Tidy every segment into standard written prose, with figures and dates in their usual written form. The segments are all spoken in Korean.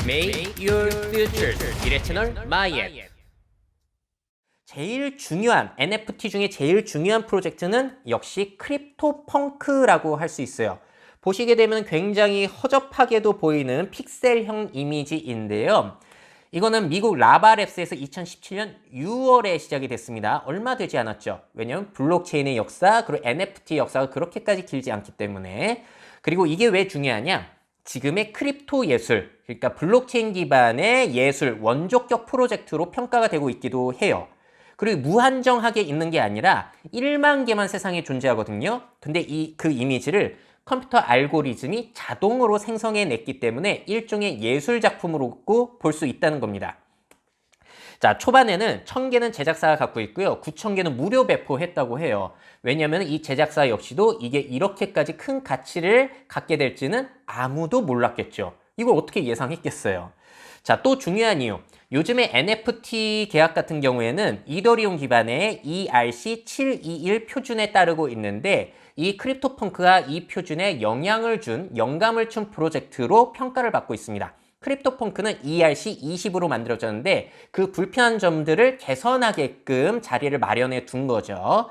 Make your future. 미래 채널 마이앱. 제일 중요한 NFT 중에 제일 중요한 프로젝트는 역시 크립토펑크라고 할 수 있어요. 보시게 되면 굉장히 허접하게도 보이는 픽셀형 이미지인데요. 이거는 미국 라바랩스에서 2017년 6월에 시작이 됐습니다. 얼마 되지 않았죠. 왜냐하면 블록체인의 역사, 그리고 NFT 역사가 그렇게까지 길지 않기 때문에. 그리고 이게 왜 중요하냐? 지금의 크립토 예술, 그러니까 블록체인 기반의 예술, 원조격 프로젝트로 평가가 되고 있기도 해요. 그리고 무한정하게 있는 게 아니라 1만 개만 세상에 존재하거든요. 근데 그 이미지를 컴퓨터 알고리즘이 자동으로 생성해냈기 때문에 일종의 예술 작품으로 볼 수 있다는 겁니다. 자, 초반에는 1000개는 제작사가 갖고 있고요. 9000개는 무료 배포했다고 해요. 왜냐하면 이 제작사 역시도 이게 이렇게까지 큰 가치를 갖게 될지는 아무도 몰랐겠죠. 이걸 어떻게 예상했겠어요. 자, 또 중요한 이유. 요즘에 NFT 계약 같은 경우에는 이더리움 기반의 ERC721 표준에 따르고 있는데 이 크립토펑크가 이 표준에 영향을 준, 영감을 준 프로젝트로 평가를 받고 있습니다. 크립토펑크는 ERC20으로 만들어졌는데 그 불편한 점들을 개선하게끔 자리를 마련해 둔 거죠.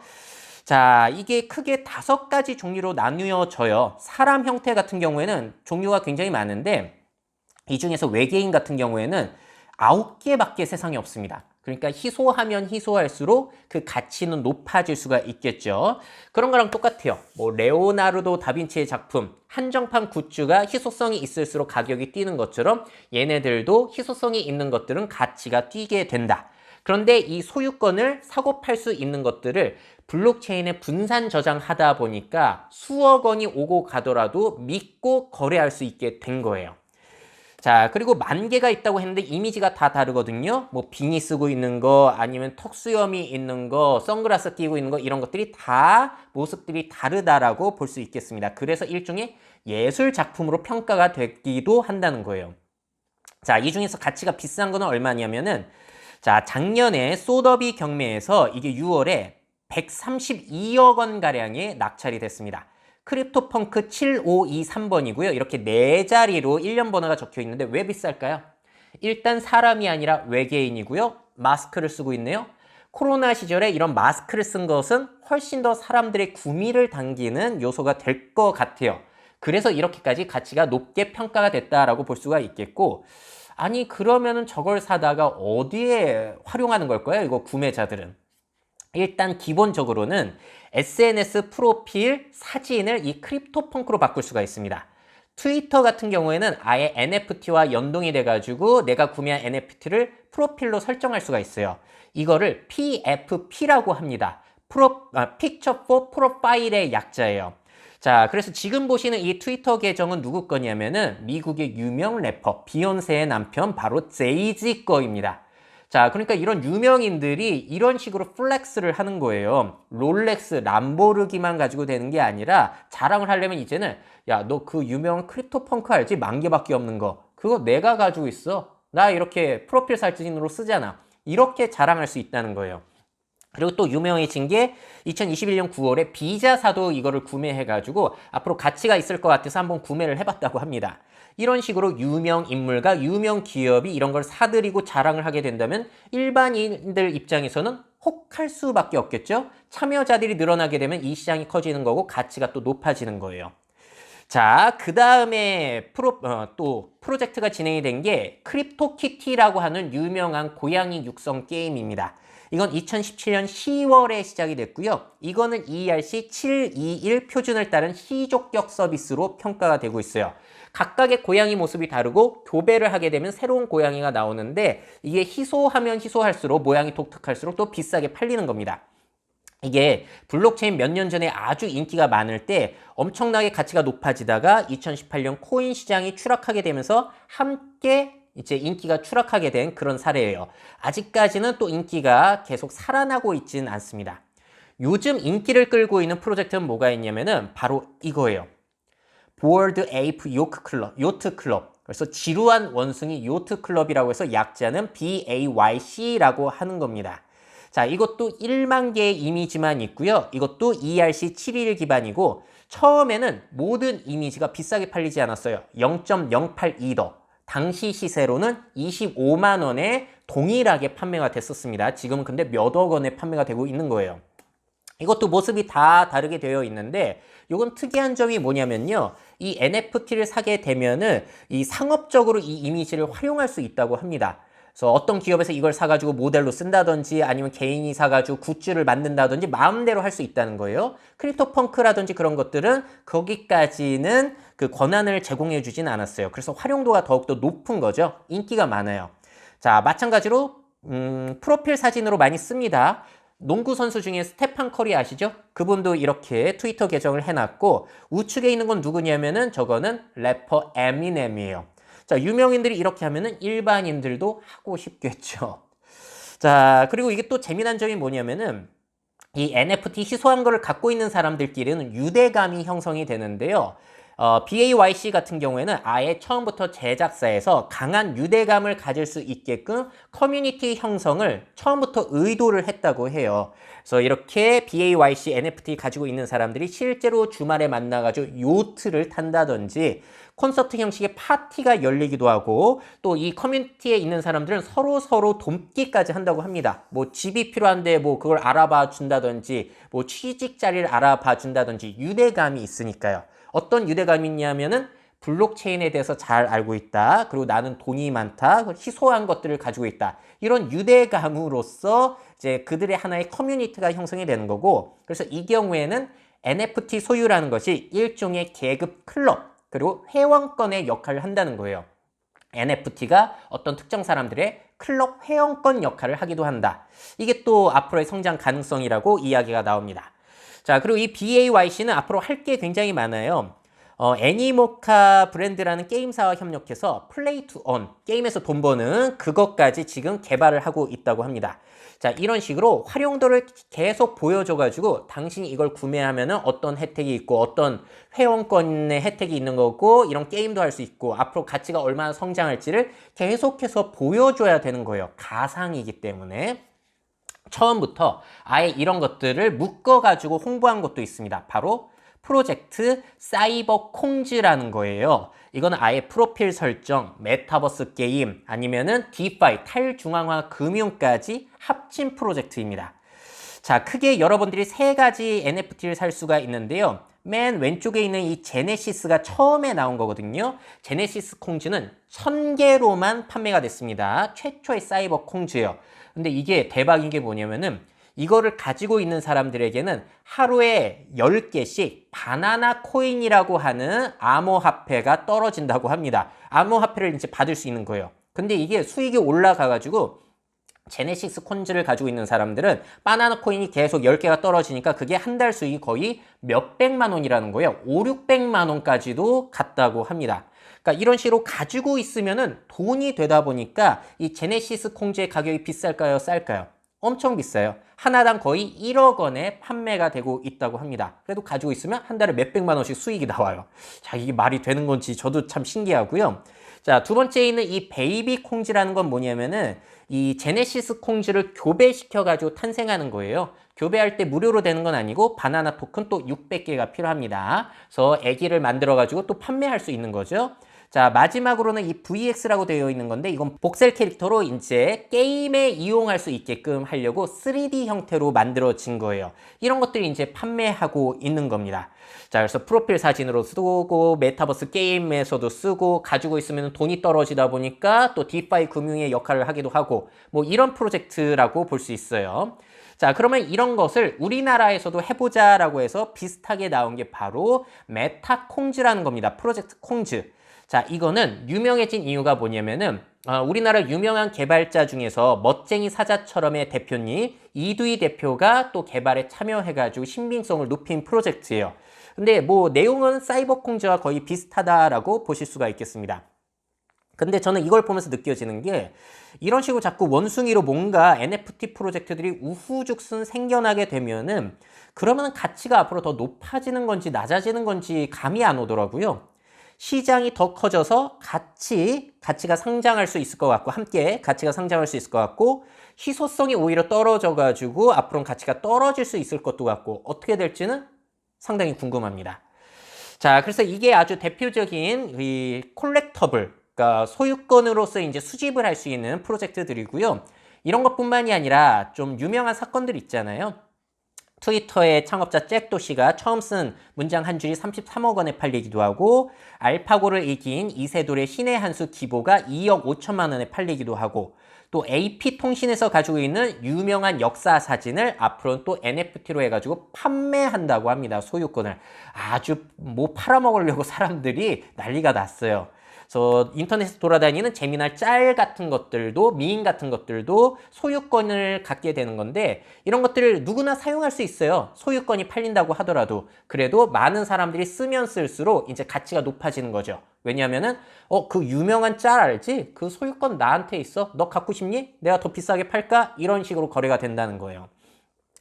자, 이게 크게 5가지 종류로 나뉘어져요. 사람 형태 같은 경우에는 종류가 굉장히 많은데 이 중에서 외계인 같은 경우에는 9개밖에 세상에 없습니다. 그러니까 희소하면 희소할수록 그 가치는 높아질 수가 있겠죠. 그런 거랑 똑같아요. 뭐 레오나르도 다빈치의 작품, 한정판 굿즈가 희소성이 있을수록 가격이 뛰는 것처럼 얘네들도 희소성이 있는 것들은 가치가 뛰게 된다. 그런데 이 소유권을 사고 팔 수 있는 것들을 블록체인에 분산 저장하다 보니까 수억 원이 오고 가더라도 믿고 거래할 수 있게 된 거예요. 자, 그리고 10,000개가 있다고 했는데 이미지가 다 다르거든요. 뭐 비니 쓰고 있는 거, 아니면 턱수염이 있는 거, 선글라스 끼고 있는 거, 이런 것들이 다 모습들이 다르다라고 볼 수 있겠습니다. 그래서 일종의 예술 작품으로 평가가 되기도 한다는 거예요. 자, 이 중에서 가치가 비싼 거는 얼마냐면은, 자, 작년에 소더비 경매에서 이게 6월에 132억 원 가량의 낙찰이 됐습니다. 크립토펑크 7523번이고요. 이렇게 4자리로 1년 번호가 적혀 있는데 왜 비쌀까요? 일단 사람이 아니라 외계인이고요. 마스크를 쓰고 있네요. 코로나 시절에 이런 마스크를 쓴 것은 훨씬 더 사람들의 구미를 당기는 요소가 될 것 같아요. 그래서 이렇게까지 가치가 높게 평가가 됐다라고 볼 수가 있겠고, 아니 그러면은 저걸 사다가 어디에 활용하는 걸까요? 이거 구매자들은. 일단 기본적으로는 SNS 프로필 사진을 이 크립토펑크로 바꿀 수가 있습니다. 트위터 같은 경우에는 아예 NFT와 연동이 돼가지고 내가 구매한 NFT를 프로필로 설정할 수가 있어요. 이거를 PFP라고 합니다. Picture for Profile의 약자예요. 자, 그래서 지금 보시는 이 트위터 계정은 누구 거냐면은 미국의 유명 래퍼 비욘세의 남편 바로 제이지 거입니다. 자, 그러니까 이런 유명인들이 이런 식으로 플렉스를 하는 거예요. 롤렉스, 람보르기만 가지고 되는 게 아니라 자랑을 하려면 이제는 야, 너 그 유명한 크립토펑크 알지? 10,000개밖에 없는 거. 그거 내가 가지고 있어. 나 이렇게 프로필 사진으로 쓰잖아. 이렇게 자랑할 수 있다는 거예요. 그리고 또 유명해진 게 2021년 9월에 비자사도 이거를 구매해가지고 앞으로 가치가 있을 것 같아서 한번 구매를 해봤다고 합니다. 이런 식으로 유명 인물과 유명 기업이 이런 걸 사들이고 자랑을 하게 된다면 일반인들 입장에서는 혹할 수밖에 없겠죠. 참여자들이 늘어나게 되면 이 시장이 커지는 거고 가치가 또 높아지는 거예요. 자, 그 다음에 또 프로젝트가 진행이 된 게 크립토키티라고 하는 유명한 고양이 육성 게임입니다. 이건 2017년 10월에 시작이 됐고요. 이거는 ERC721 표준을 따른 희족격 서비스로 평가가 되고 있어요. 각각의 고양이 모습이 다르고 교배를 하게 되면 새로운 고양이가 나오는데 이게 희소하면 희소할수록 모양이 독특할수록 또 비싸게 팔리는 겁니다. 이게 블록체인 몇 년 전에 아주 인기가 많을 때 엄청나게 가치가 높아지다가 2018년 코인 시장이 추락하게 되면서 함께 이제 인기가 추락하게 된 그런 사례예요. 아직까지는 또 인기가 계속 살아나고 있지는 않습니다. 요즘 인기를 끌고 있는 프로젝트는 뭐가 있냐면은 바로 이거예요. 보어드 에이프 요트 클럽. 그래서 지루한 원숭이 요트 클럽이라고 해서 약자는 BAYC라고 하는 겁니다. 자, 이것도 1만 개의 이미지만 있고요. 이것도 ERC721 기반이고 처음에는 모든 이미지가 비싸게 팔리지 않았어요. 0.082더. 당시 시세로는 25만 원에 동일하게 판매가 됐었습니다. 지금은 근데 몇 억 원에 판매가 되고 있는 거예요. 이것도 모습이 다 다르게 되어 있는데 요건 특이한 점이 뭐냐면요. 이 NFT를 사게 되면은 이 상업적으로 이 이미지를 활용할 수 있다고 합니다. 그래서 어떤 기업에서 이걸 사가지고 모델로 쓴다든지 아니면 개인이 사가지고 굿즈를 만든다든지 마음대로 할 수 있다는 거예요. 크립토펑크라든지 그런 것들은 거기까지는 그 권한을 제공해 주진 않았어요. 그래서 활용도가 더욱더 높은 거죠. 인기가 많아요. 자, 마찬가지로 프로필 사진으로 많이 씁니다. 농구 선수 중에 스테판 커리 아시죠? 그분도 이렇게 트위터 계정을 해놨고 우측에 있는 건 누구냐면은 저거는 래퍼 에미넴이에요. 자, 유명인들이 이렇게 하면은 일반인들도 하고 싶겠죠. 자, 그리고 이게 또 재미난 점이 뭐냐면은 이 NFT 희소한 거를 갖고 있는 사람들끼리는 유대감이 형성이 되는데요. BAYC 같은 경우에는 아예 처음부터 제작사에서 강한 유대감을 가질 수 있게끔 커뮤니티 형성을 처음부터 의도를 했다고 해요. 그래서 이렇게 BAYC NFT 가지고 있는 사람들이 실제로 주말에 만나가지고 요트를 탄다든지 콘서트 형식의 파티가 열리기도 하고 또 이 커뮤니티에 있는 사람들은 서로 돕기까지 한다고 합니다. 뭐 집이 필요한데 뭐 그걸 알아봐 준다든지 뭐 취직 자리를 알아봐 준다든지 유대감이 있으니까요. 어떤 유대감이 있냐면은 블록체인에 대해서 잘 알고 있다. 그리고 나는 돈이 많다. 희소한 것들을 가지고 있다. 이런 유대감으로써 이제 그들의 하나의 커뮤니티가 형성이 되는 거고 그래서 이 경우에는 NFT 소유라는 것이 일종의 계급 클럽 그리고 회원권의 역할을 한다는 거예요. NFT가 어떤 특정 사람들의 클럽 회원권 역할을 하기도 한다. 이게 또 앞으로의 성장 가능성이라고 이야기가 나옵니다. 자, 그리고 이 BAYC는 앞으로 할 게 굉장히 많아요. 애니모카 브랜드라는 게임사와 협력해서 플레이 투 온, 게임에서 돈 버는 그것까지 지금 개발을 하고 있다고 합니다. 자, 이런 식으로 활용도를 계속 보여줘가지고 당신이 이걸 구매하면은 어떤 혜택이 있고 어떤 회원권의 혜택이 있는 거고 이런 게임도 할 수 있고 앞으로 가치가 얼마나 성장할지를 계속해서 보여줘야 되는 거예요. 가상이기 때문에. 처음부터 아예 이런 것들을 묶어가지고 홍보한 것도 있습니다. 바로 프로젝트 사이버 콩즈라는 거예요. 이거는 아예 프로필 설정, 메타버스 게임, 아니면은 디파이, 탈중앙화 금융까지 합친 프로젝트입니다. 자, 크게 여러분들이 세 가지 NFT를 살 수가 있는데요. 맨 왼쪽에 있는 이 제네시스가 처음에 나온 거거든요. 제네시스 콩즈는 1000개로만 판매가 됐습니다. 최초의 사이버 콩즈예요. 근데 이게 대박인 게 뭐냐면은 이거를 가지고 있는 사람들에게는 하루에 10개씩 바나나 코인이라고 하는 암호화폐가 떨어진다고 합니다. 암호화폐를 이제 받을 수 있는 거예요. 근데 이게 수익이 올라가가지고 제네시스 콘즈를 가지고 있는 사람들은 바나나 코인이 계속 10개가 떨어지니까 그게 한 달 수익이 거의 몇백만 원이라는 거예요. 5, 600만 원까지도 갔다고 합니다. 그러니까 이런 식으로 가지고 있으면은 돈이 되다 보니까 이 제네시스 콩즈의 가격이 비쌀까요? 쌀까요? 엄청 비싸요. 하나당 거의 1억 원에 판매가 되고 있다고 합니다. 그래도 가지고 있으면 한 달에 몇백만 원씩 수익이 나와요. 자, 이게 말이 되는 건지 저도 참 신기하고요. 자, 두 번째 있는 이 베이비 콩즈라는 건 뭐냐면은 이 제네시스 콩즈를 교배시켜가지고 탄생하는 거예요. 교배할 때 무료로 되는 건 아니고 바나나 토큰 또 600개가 필요합니다. 그래서 애기를 만들어가지고 또 판매할 수 있는 거죠. 자, 마지막으로는 이 VX라고 되어 있는 건데 이건 복셀 캐릭터로 이제 게임에 이용할 수 있게끔 하려고 3D 형태로 만들어진 거예요. 이런 것들이 이제 판매하고 있는 겁니다. 자, 그래서 프로필 사진으로 쓰고 메타버스 게임에서도 쓰고 가지고 있으면 돈이 떨어지다 보니까 또 디파이 금융의 역할을 하기도 하고 뭐 이런 프로젝트라고 볼 수 있어요. 자, 그러면 이런 것을 우리나라에서도 해보자라고 해서 비슷하게 나온 게 바로 메타콩즈라는 겁니다. 프로젝트 콩즈. 자, 이거는 유명해진 이유가 뭐냐면은 우리나라 유명한 개발자 중에서 멋쟁이 사자처럼의 대표님 이두희 대표가 또 개발에 참여해가지고 신빙성을 높인 프로젝트예요. 근데 뭐 내용은 사이버콩즈와 거의 비슷하다라고 보실 수가 있겠습니다. 근데 저는 이걸 보면서 느껴지는 게 이런 식으로 자꾸 원숭이로 뭔가 NFT 프로젝트들이 우후죽순 생겨나게 되면은 그러면 가치가 앞으로 더 높아지는 건지 낮아지는 건지 감이 안 오더라고요. 시장이 더 커져서 가치가 상장할 수 있을 것 같고 함께 가치가 상장할 수 있을 것 같고 희소성이 오히려 떨어져가지고 앞으로는 가치가 떨어질 수 있을 것도 같고 어떻게 될지는 상당히 궁금합니다. 자, 그래서 이게 아주 대표적인 이 콜렉터블 그러니까 소유권으로서 이제 수집을 할 수 있는 프로젝트들이고요. 이런 것뿐만이 아니라 좀 유명한 사건들 있잖아요. 트위터의 창업자 잭 도시가 처음 쓴 문장 한 줄이 33억 원에 팔리기도 하고, 알파고를 이긴 이세돌의 신의 한 수 기보가 2억 5천만 원에 팔리기도 하고, 또 AP통신에서 가지고 있는 유명한 역사 사진을 앞으로는 또 NFT로 해가지고 판매한다고 합니다. 소유권을. 아주 뭐 팔아먹으려고 사람들이 난리가 났어요. 그래서 인터넷에 돌아다니는 재미날 짤 같은 것들도, 미인 같은 것들도 소유권을 갖게 되는 건데, 이런 것들을 누구나 사용할 수 있어요. 소유권이 팔린다고 하더라도. 그래도 많은 사람들이 쓰면 쓸수록 이제 가치가 높아지는 거죠. 왜냐하면은 그 유명한 짤 알지? 그 소유권 나한테 있어. 너 갖고 싶니? 내가 더 비싸게 팔까? 이런 식으로 거래가 된다는 거예요.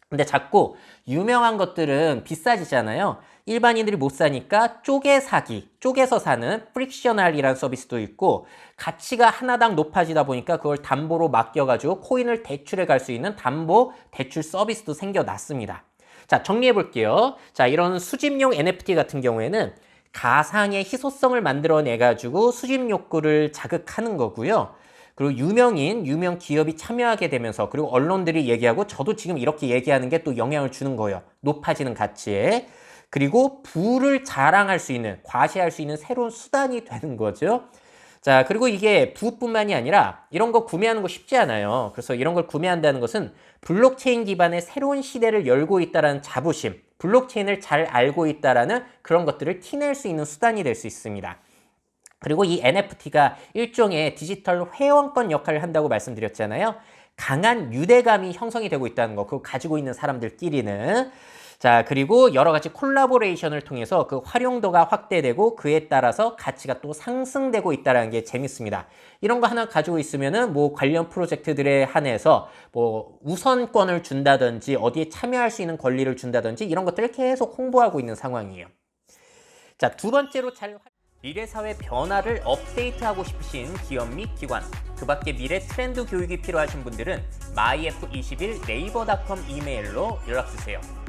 근데 자꾸 유명한 것들은 비싸지잖아요. 일반인들이 못 사니까 쪼개 사기, 쪼개서 사는 프릭셔널이라는 서비스도 있고, 가치가 하나당 높아지다 보니까 그걸 담보로 맡겨가지고 코인을 대출해 갈 수 있는 담보 대출 서비스도 생겨났습니다. 자, 정리해 볼게요. 자, 이런 수집용 NFT 같은 경우에는 가상의 희소성을 만들어내가지고 수집 욕구를 자극하는 거고요. 그리고 유명 기업이 참여하게 되면서, 그리고 언론들이 얘기하고, 저도 지금 이렇게 얘기하는 게 또 영향을 주는 거예요. 높아지는 가치에. 그리고 부를 자랑할 수 있는, 과시할 수 있는 새로운 수단이 되는 거죠. 자, 그리고 이게 부뿐만이 아니라 이런 거 구매하는 거 쉽지 않아요. 그래서 이런 걸 구매한다는 것은 블록체인 기반의 새로운 시대를 열고 있다는 자부심, 블록체인을 잘 알고 있다라는 그런 것들을 티낼 수 있는 수단이 될 수 있습니다. 그리고 이 NFT가 일종의 디지털 회원권 역할을 한다고 말씀드렸잖아요. 강한 유대감이 형성이 되고 있다는 거, 그거 가지고 있는 사람들끼리는. 자, 그리고 여러 가지 콜라보레이션을 통해서 그 활용도가 확대되고 그에 따라서 가치가 또 상승되고 있다는 게 재밌습니다. 이런 거 하나 가지고 있으면은 뭐 관련 프로젝트들에 한해서 뭐 우선권을 준다든지 어디에 참여할 수 있는 권리를 준다든지 이런 것들을 계속 홍보하고 있는 상황이에요. 자, 두 번째로 미래사회 변화를 업데이트하고 싶으신 기업 및 기관, 그 밖에 미래 트렌드 교육이 필요하신 분들은 myf21 네이버닷컴 이메일로 연락주세요.